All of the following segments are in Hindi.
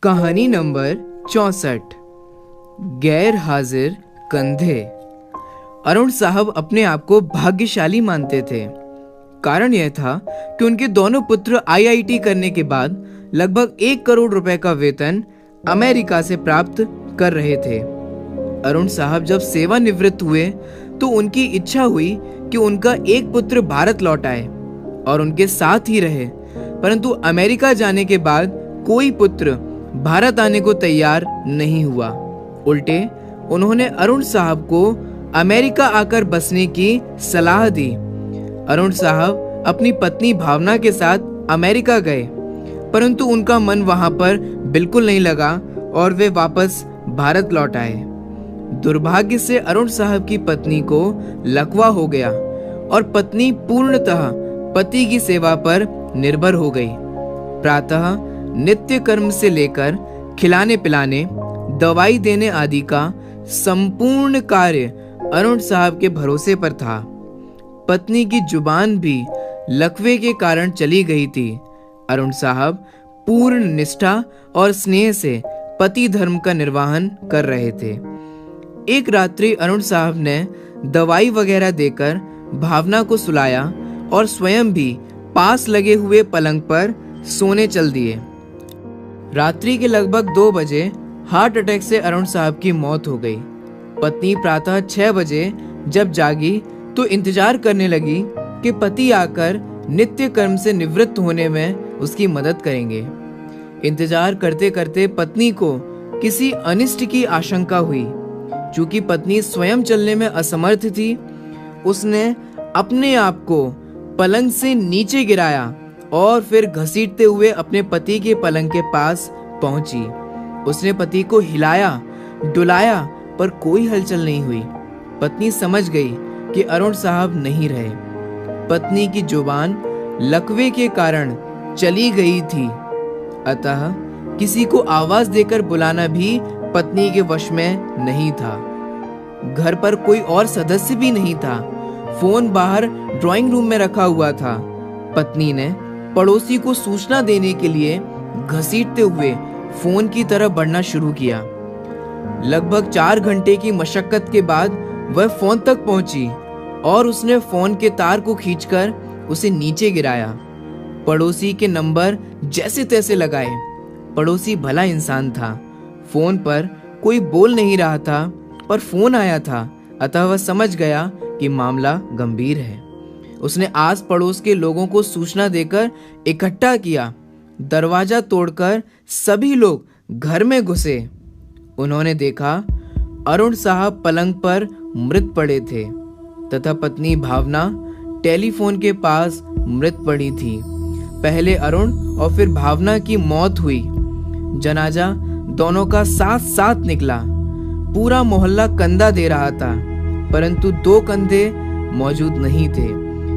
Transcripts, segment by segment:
कहानी नंबर 64। गैर हाजिर कंधे। अरुण साहब अपने आप को भाग्यशाली मानते थे। कारण यह था कि उनके दोनों पुत्र आईआईटी करने के बाद लगभग 1 करोड़ रुपए का वेतन अमेरिका से प्राप्त कर रहे थे। अरुण साहब जब सेवानिवृत्त हुए तो उनकी इच्छा हुई कि उनका एक पुत्र भारत लौट आए और उनके साथ ही रहे, परंतु अमेरिका जाने के बाद कोई पुत्र भारत आने को तैयार नहीं हुआ। उल्टे उन्होंने अरुण साहब को अमेरिका आकर बसने की सलाह दी। अरुण साहब अपनी पत्नी भावना के साथ अमेरिका गए, परंतु उनका मन वहां पर बिल्कुल नहीं लगा और वे वापस भारत लौट आए। दुर्भाग्य से अरुण साहब की पत्नी को लकवा हो गया और पत्नी पूर्णतः पति की सेवा पर निर्भर हो गई। प्रातः नित्य कर्म से लेकर खिलाने पिलाने, दवाई देने आदि का संपूर्ण कार्य अरुण साहब के भरोसे पर था। पत्नी की जुबान भी लकवे के कारण चली गई थी। अरुण साहब पूर्ण निष्ठा और स्नेह से पति धर्म का निर्वहन कर रहे थे। एक रात्रि अरुण साहब ने दवाई वगैरह देकर भावना को सुलाया और स्वयं भी पास लगे हुए पलंग पर सोने चल दिए। रात्रि के लगभग 2 बजे हार्ट अटैक से अरुण साहब की मौत हो गई। पत्नी प्रातः 6 बजे जब जागी तो इंतजार करने लगी कि पति आकर नित्य कर्म से निवृत्त होने में उसकी मदद करेंगे। इंतजार करते करते पत्नी को किसी अनिष्ट की आशंका हुई। चूंकि पत्नी स्वयं चलने में असमर्थ थी, उसने अपने आप को पलंग से नीचे गिराया और फिर घसीटते हुए अपने पति के पलंग के पास पहुंची। उसने पति को हिलाया डुलाया पर कोई हलचल नहीं हुई। पत्नी समझ गई कि अरुण साहब नहीं रहे। पत्नी की जुबान लकवे के कारण चली गई थी, अतः किसी को आवाज देकर बुलाना भी पत्नी के वश में नहीं था। घर पर कोई और सदस्य भी नहीं था। फोन बाहर ड्राइंग रूम में रखा हुआ था। पत्नी ने पड़ोसी को सूचना देने के लिए घसीटते हुए फोन की तरफ बढ़ना शुरू किया। लगभग 4 घंटे की मशक्कत के बाद वह फोन तक पहुंची और उसने फोन के तार को खींचकर उसे नीचे गिराया। पड़ोसी के नंबर जैसे तैसे लगाए। पड़ोसी भला इंसान था। फोन पर कोई बोल नहीं रहा था, पर फोन आया था, अतः वह समझ गया कि मामला गंभीर है। उसने आस पड़ोस के लोगों को सूचना देकर इकट्ठा किया। दरवाजा तोड़कर सभी लोग घर में घुसे। उन्होंने देखा अरुण साहब पलंग पर मृत पड़े थे तथा पत्नी भावना टेलीफोन के पास मृत पड़ी थी। पहले अरुण और फिर भावना की मौत हुई। जनाजा दोनों का साथ साथ निकला। पूरा मोहल्ला कंधा दे रहा था, परंतु 2 कंधे मौजूद नहीं थे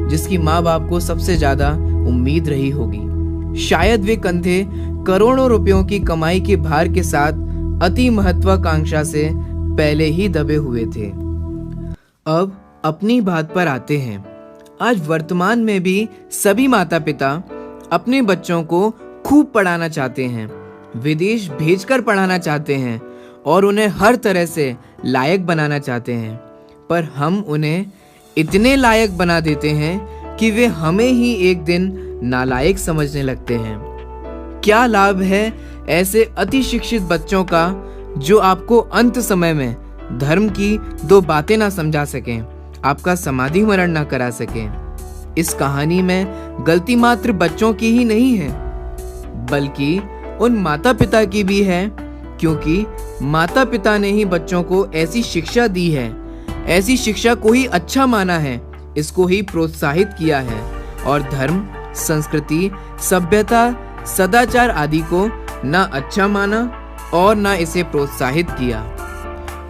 जिसकी माँ बाप को सबसे ज्यादा उम्मीद रही होगी। शायद वे कंधे करोड़ों रुपयों की कमाई के भार के साथ अति महत्वाकांक्षा से पहले ही दबे हुए थे। अब अपनी बात पर आते हैं। आज वर्तमान में भी सभी माता पिता अपने बच्चों को खूब पढ़ाना चाहते हैं, विदेश भेजकर पढ़ाना चाहते हैं और उन्हें हर तरह से लायक बनाना चाहते हैं, पर हम उन्हें इतने लायक बना देते हैं कि वे हमें ही एक दिन नालायक समझने लगते हैं। क्या लाभ है ऐसे अति शिक्षित बच्चों का जो आपको अंत समय में धर्म की 2 बातें ना समझा सकें, आपका समाधि मरण ना करा सकें। इस कहानी में गलती मात्र बच्चों की ही नहीं है, बल्कि उन माता पिता की भी है, क्योंकि माता पिता ने ही बच्चों को ऐसी शिक्षा दी है, ऐसी शिक्षा को ही अच्छा माना है, इसको ही प्रोत्साहित किया है और धर्म, संस्कृति, सभ्यता, सदाचार आदि को ना अच्छा माना और ना इसे प्रोत्साहित किया।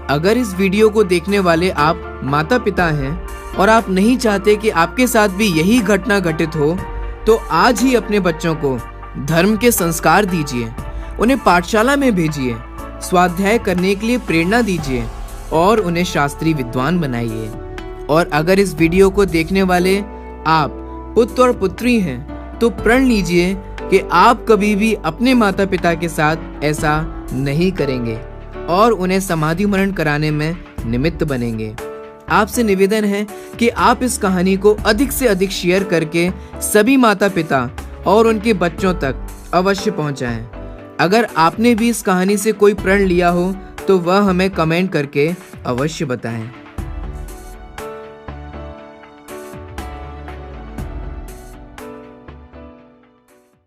अगर इस वीडियो को देखने वाले आप माता पिता हैं और आप नहीं चाहते कि आपके साथ भी यही घटना घटित हो, तो आज ही अपने बच्चों को धर्म के संस्कार दीजिए, उन्हें पाठशाला में भेजिए, स्वाध्याय करने के लिए प्रेरणा दीजिए और उन्हें शास्त्रीय विद्वान बनाइए। और अगर इस वीडियो को देखने वाले आप पुत्र और पुत्री हैं तो प्रण लीजिए कि आप कभी भी अपने माता पिता के साथ ऐसा नहीं करेंगे और उन्हें समाधि मरण कराने में निमित्त बनेंगे। आपसे निवेदन है कि आप इस कहानी को अधिक से अधिक शेयर करके सभी माता पिता और उनके बच्चों तक अवश्य पहुंचाएं। अगर आपने भी इस कहानी से कोई प्रण लिया हो तो वह हमें कमेंट करके अवश्य बताएं।